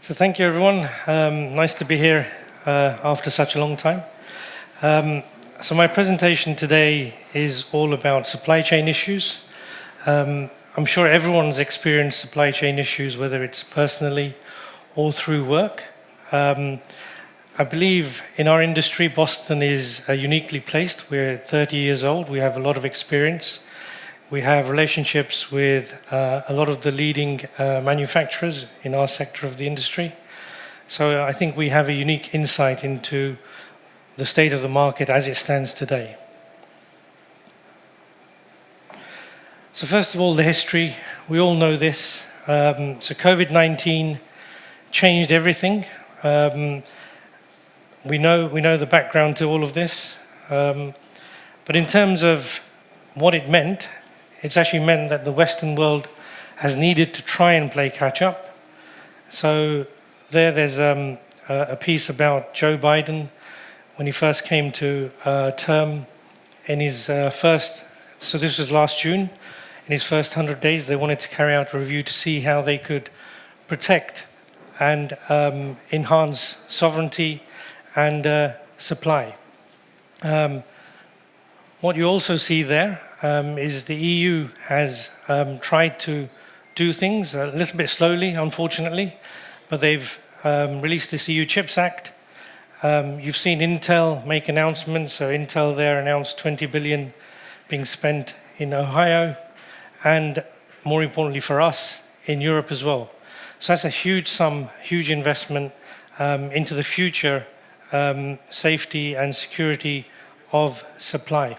So thank you, everyone. Nice to be here after such a long time. So my presentation today is all about supply chain issues. I'm sure everyone's experienced supply chain issues, whether it's personally or through work. I believe in our industry, Boston is uniquely placed. We're 30 years old. We have a lot of experience. We have relationships with a lot of the leading manufacturers in our sector of the industry. So I think we have a unique insight into the state of the market as it stands today. So first of all, the history. We all know this. So COVID-19 changed everything. We know the background to all of this. But in terms of what it meant, it's actually meant that the Western world has needed to try and play catch up. So there's a piece about Joe Biden when he first came to term in his first, so this was last June, in his first 100 days, they wanted to carry out a review to see how they could protect and enhance sovereignty and supply. What you also see there is the EU has tried to do things a little bit slowly, unfortunately, but they've released this EU Chips Act. You've seen Intel make announcements. So Intel there announced 20 billion being spent in Ohio, and more importantly for us, in Europe as well. So that's a huge sum, huge investment into the future safety and security of supply.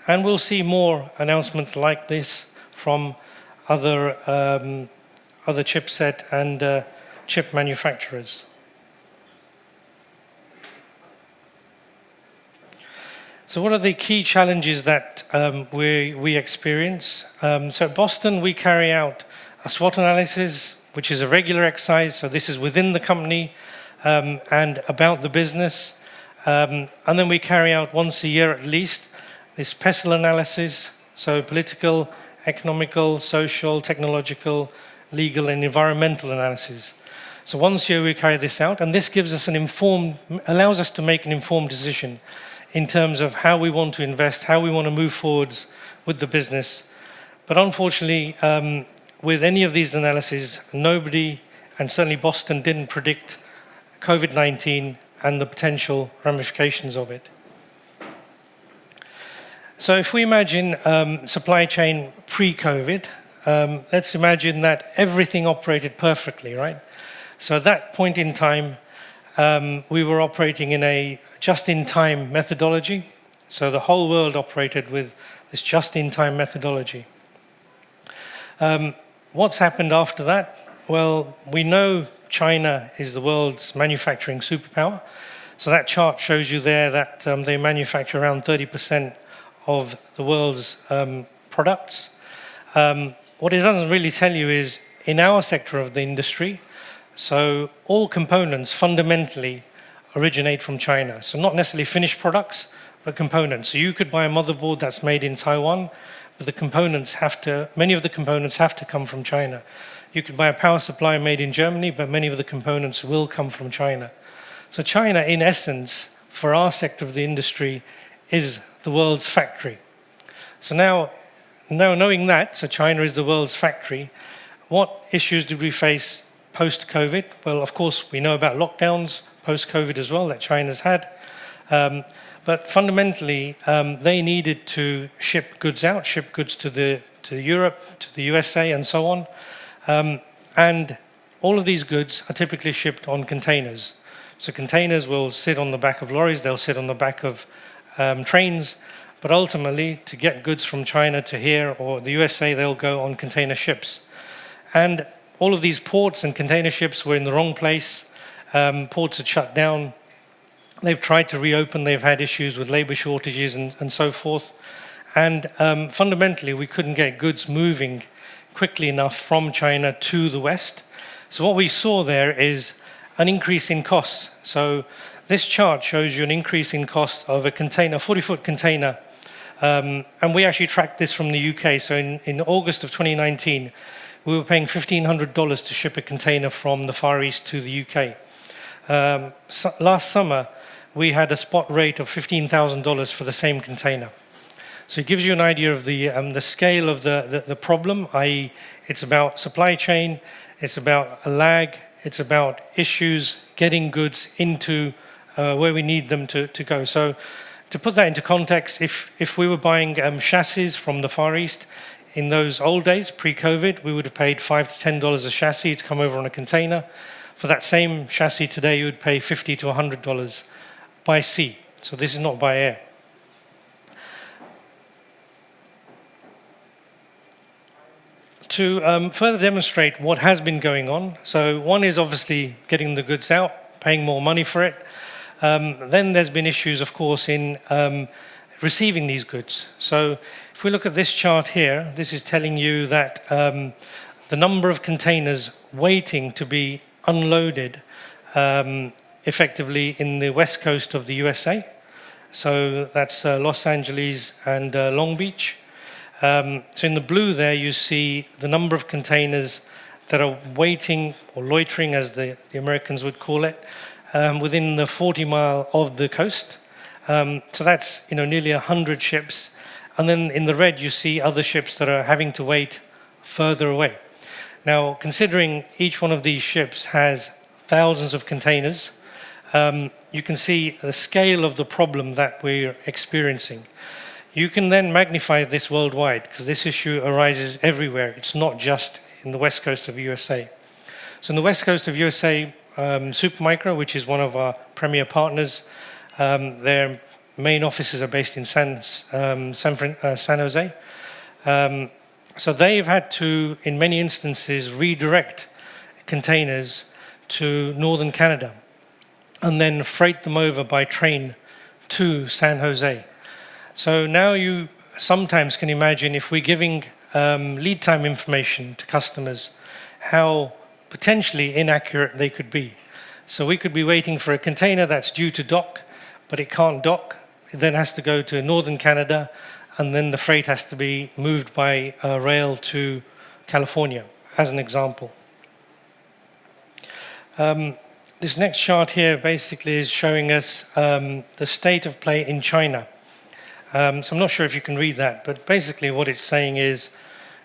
And we'll see more announcements like this from other chipset and chip manufacturers. So what are the key challenges that we experience? So at Boston, we carry out a SWOT analysis, which is a regular exercise. So this is within the company and about the business. And then we carry out once a year at least this PESTLE analysis, so political, economical, social, technological, legal, and environmental analysis. So once a year we carry this out, and this gives us allows us to make an informed decision in terms of how we want to invest, how we want to move forwards with the business. But unfortunately, with any of these analyses, nobody, and certainly Boston, didn't predict COVID-19 and the potential ramifications of it. So if we imagine supply chain pre-COVID, let's imagine that everything operated perfectly, right? So at that point in time, we were operating in a just-in-time methodology. So the whole world operated with this just-in-time methodology. What's happened after that? Well, we know China is the world's manufacturing superpower. So that chart shows you there that they manufacture around 30% of the world's products. What it doesn't really tell you is, in our sector of the industry, so all components fundamentally originate from China. So not necessarily finished products, but components. So you could buy a motherboard that's made in Taiwan, but many of the components have to come from China. You could buy a power supply made in Germany, but many of the components will come from China. So China, in essence, for our sector of the industry, is the world's factory. So now knowing that, so China is the world's factory, what issues did we face post-COVID? Well, of course, we know about lockdowns post-COVID as well that China's had. But fundamentally, they needed to ship goods out, ship goods to Europe, to the USA, and so on. And all of these goods are typically shipped on containers. So containers will sit on the back of lorries, they'll sit on the back of trains, but ultimately, to get goods from China to here or the USA, they'll go on container ships. And all of these ports and container ships were in the wrong place. Ports had shut down. They've tried to reopen. They've had issues with labor shortages and so forth. And fundamentally, we couldn't get goods moving quickly enough from China to the West. So what we saw there is an increase in costs. So this chart shows you an increase in cost of a container, 40-foot container. And we actually tracked this from the UK. So in August of 2019, we were paying $1,500 to ship a container from the Far East to the UK. Last summer, we had a spot rate of $15,000 for the same container. So it gives you an idea of the scale of the problem, i.e. it's about supply chain, it's about a lag, it's about issues getting goods into where we need them to go. So to put that into context, if we were buying chassis from the Far East, in those old days, pre-COVID, we would have paid $5 to $10 a chassis to come over on a container. For that same chassis today, you would pay $50 to $100 by sea. So this is not by air. To further demonstrate what has been going on, so one is obviously getting the goods out, paying more money for it. Then there's been issues, of course, in receiving these goods. So if we look at this chart here, this is telling you that the number of containers waiting to be unloaded effectively in the west coast of the USA. So that's Los Angeles and Long Beach. So in the blue there, you see the number of containers that are waiting or loitering, as the Americans would call it, within the 40 mile of the coast. So that's nearly 100 ships. And then in the red, you see other ships that are having to wait further away. Now, considering each one of these ships has thousands of containers, you can see the scale of the problem that we're experiencing. You can then magnify this worldwide, because this issue arises everywhere. It's not just in the west coast of USA. So in the west coast of USA, Supermicro, which is one of our premier partners, their main offices are based in San Jose. So they've had to, in many instances, redirect containers to northern Canada and then freight them over by train to San Jose. So now you sometimes can imagine, if we're giving lead time information to customers, how potentially inaccurate they could be. So we could be waiting for a container that's due to dock, but it can't dock. It then has to go to northern Canada, and then the freight has to be moved by rail to California, as an example. This next chart here basically is showing us the state of play in China. So I'm not sure if you can read that, but basically what it's saying is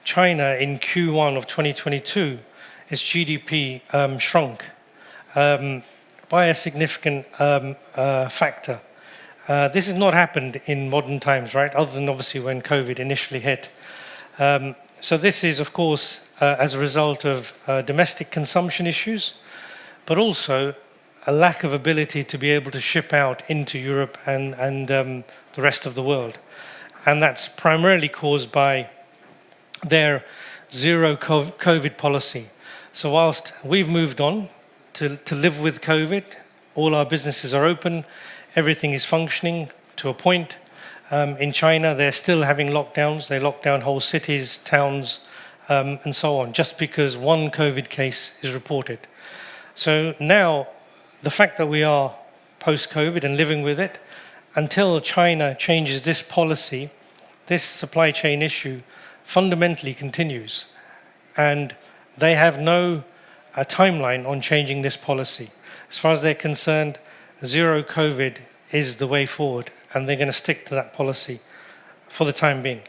China in Q1 of 2022, its GDP shrunk by a significant factor. This has not happened in modern times, right? Other than obviously when COVID initially hit. So this is, of course, as a result of domestic consumption issues, but also a lack of ability to be able to ship out into Europe and the rest of the world. And that's primarily caused by their zero COVID policy. So whilst we've moved on to live with COVID, all our businesses are open, everything is functioning to a point. In China, they're still having lockdowns. They lock down whole cities, towns, and so on, just because one COVID case is reported. So now, the fact that we are post-COVID and living with it, until China changes this policy, this supply chain issue fundamentally continues. And they have no timeline on changing this policy. As far as they're concerned, zero COVID is the way forward, and they're going to stick to that policy for the time being.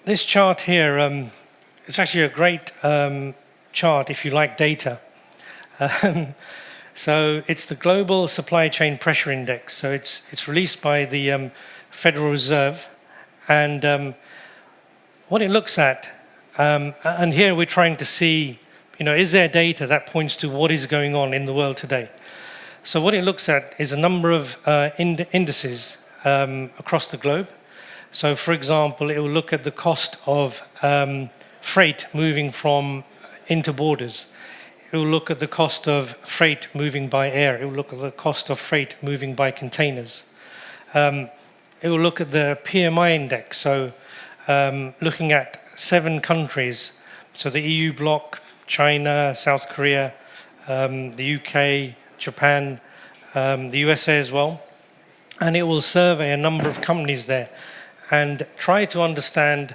This chart here, it's actually a great chart if you like data. So it's the Global Supply Chain Pressure Index. So it's released by the Federal Reserve, and what it looks at, and here we're trying to see, is there data that points to what is going on in the world today? So what it looks at is a number of indices across the globe. So for example, it will look at the cost of freight moving from into borders. It will look at the cost of freight moving by air. It will look at the cost of freight moving by containers. It will look at the PMI index, so looking at 7 countries, so the EU bloc, China, South Korea, the UK, Japan, the USA as well. And it will survey a number of companies there. and try to understand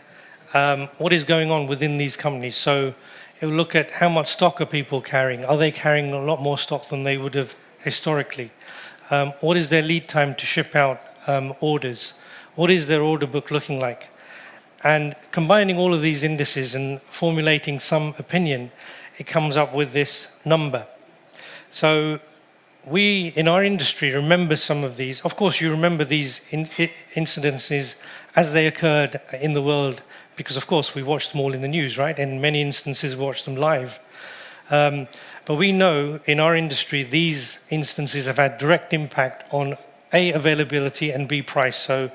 what is going on within these companies. So it will look at how much stock are people carrying. Are they carrying a lot more stock than they would have historically? What is their lead time to ship out orders? What is their order book looking like? And combining all of these indices and formulating some opinion, it comes up with this number. So we, in our industry, remember some of these. Of course, you remember these incidences as they occurred in the world, because, of course, we watched them all in the news, right? In many instances, we watched them live. But we know, in our industry, these instances have had direct impact on, A, availability, and B, price. So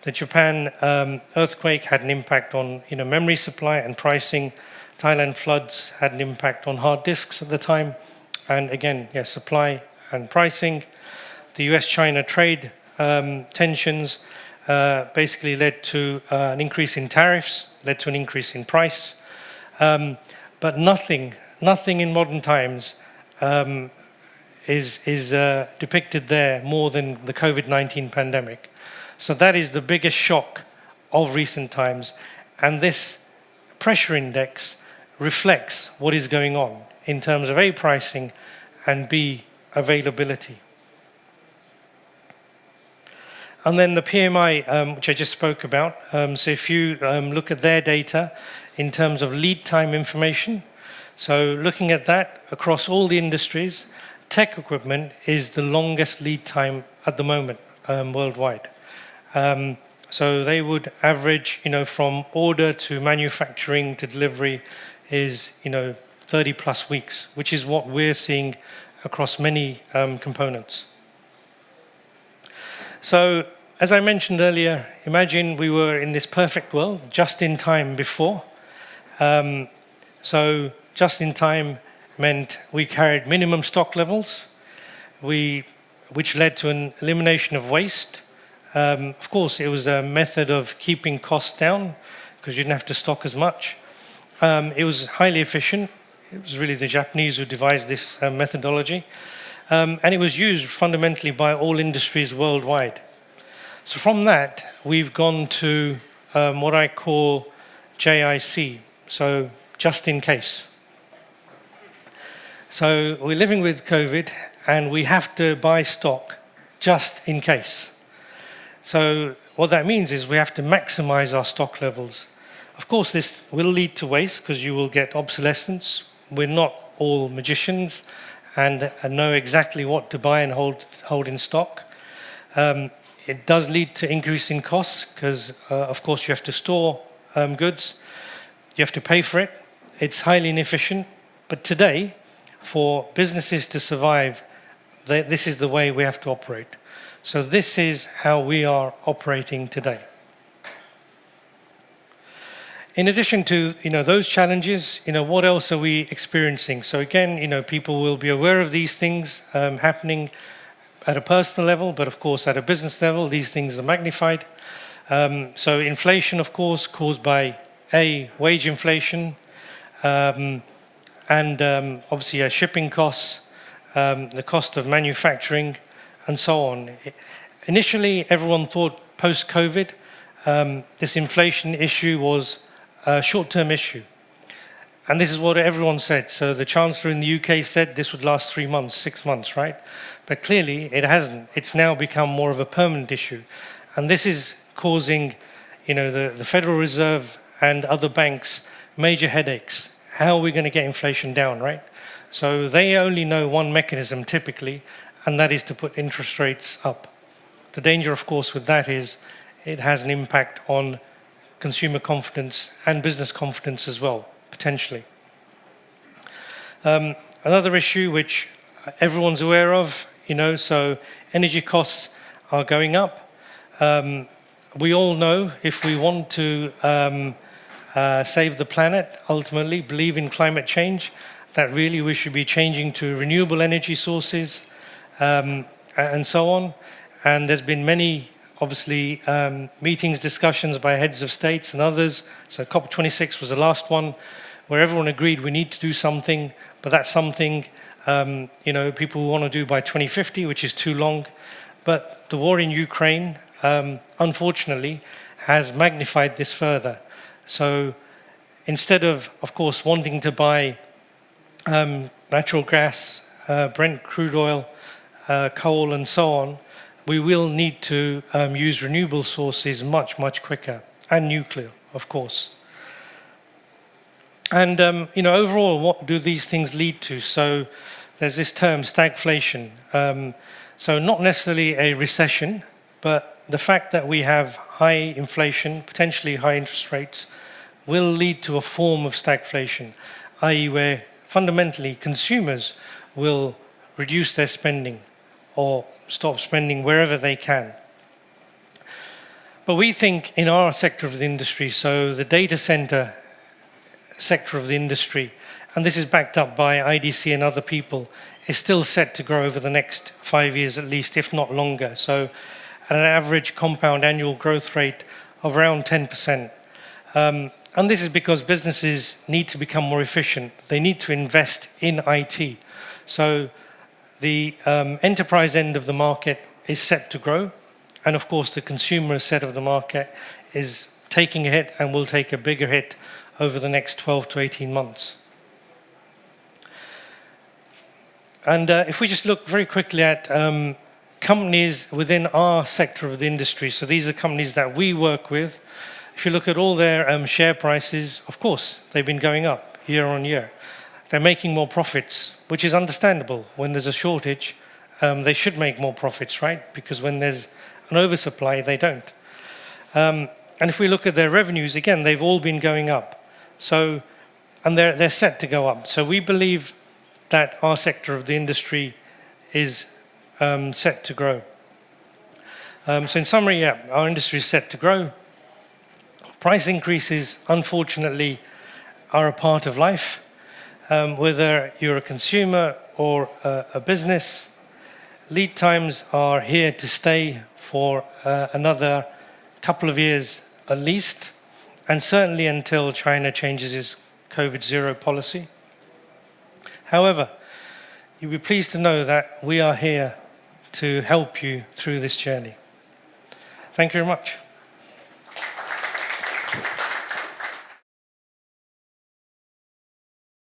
the Japan earthquake had an impact on memory supply and pricing. Thailand floods had an impact on hard disks at the time. And again, supply and pricing. The US-China trade tensions basically led to an increase in tariffs, led to an increase in price. But nothing in modern times is depicted there more than the COVID-19 pandemic. So that is the biggest shock of recent times. And this pressure index reflects what is going on in terms of A, pricing, and B, availability. And then the PMI, which I just spoke about. So if you look at their data in terms of lead time information, so looking at that across all the industries, tech equipment is the longest lead time at the moment worldwide. So they would average, from order to manufacturing to delivery is, 30 plus weeks, which is what we're seeing across many components. So, as I mentioned earlier, imagine we were in this perfect world, just in time before. So, just in time meant we carried minimum stock levels, which led to an elimination of waste. Of course, it was a method of keeping costs down because you didn't have to stock as much. It was highly efficient. It was really the Japanese who devised this methodology. And it was used fundamentally by all industries worldwide. So from that, we've gone to what I call JIC, so just in case. So we're living with COVID, and we have to buy stock just in case. So what that means is we have to maximize our stock levels. Of course, this will lead to waste because you will get obsolescence. We're not all magicians and know exactly what to buy and hold in stock. It does lead to increase in costs because, of course, you have to store goods. You have to pay for it. It's highly inefficient. But today, for businesses to survive, this is the way we have to operate. So this is how we are operating today. In addition to those challenges, what else are we experiencing? So again, people will be aware of these things happening at a personal level, but of course at a business level, these things are magnified. So inflation, of course, caused by wage inflation, and obviously shipping costs, the cost of manufacturing, and so on. Initially, everyone thought post-COVID, this inflation issue was a short-term issue. And this is what everyone said. So the Chancellor in the UK said this would last 3 months, 6 months, right? But clearly, it hasn't. It's now become more of a permanent issue. And this is causing, the Federal Reserve and other banks major headaches. How are we going to get inflation down, right? So they only know one mechanism typically, and that is to put interest rates up. The danger, of course, with that is it has an impact on consumer confidence and business confidence as well, potentially. Another issue which everyone's aware of, so energy costs are going up. We all know if we want to save the planet, ultimately believe in climate change, that really we should be changing to renewable energy sources, and so on. And there's been many, obviously, meetings, discussions by heads of states and others. So COP26 was the last one where everyone agreed we need to do something, but that's something, people want to do by 2050, which is too long. But the war in Ukraine, unfortunately, has magnified this further. So instead of course, wanting to buy natural gas, Brent crude oil, coal and so on, we will need to use renewable sources much, much quicker, and nuclear, of course. And overall, what do these things lead to? So there's this term, stagflation. So not necessarily a recession, but the fact that we have high inflation, potentially high interest rates, will lead to a form of stagflation, i.e. where fundamentally consumers will reduce their spending or stop spending wherever they can. But we think in our sector of the industry, so the data center sector of the industry, and this is backed up by IDC and other people, is still set to grow over the next 5 years at least, if not longer. So at an average compound annual growth rate of around 10%. And this is because businesses need to become more efficient. They need to invest in IT. So the enterprise end of the market is set to grow. And of course, the consumer set of the market is taking a hit and will take a bigger hit over the next 12 to 18 months. And if we just look very quickly at companies within our sector of the industry, so these are companies that we work with. If you look at all their share prices, of course, they've been going up year on year. They're making more profits, which is understandable. When there's a shortage, they should make more profits, right? Because when there's an oversupply, they don't. And if we look at their revenues, again, they've all been going up. So, and they're set to go up. So we believe that our sector of the industry is set to grow. So in summary, yeah, our industry is set to grow. Price increases, unfortunately, are a part of life. Whether you're a consumer or a business, lead times are here to stay for another couple of years at least, and certainly until China changes its COVID-0 policy. However, you'll be pleased to know that we are here to help you through this journey. Thank you very much.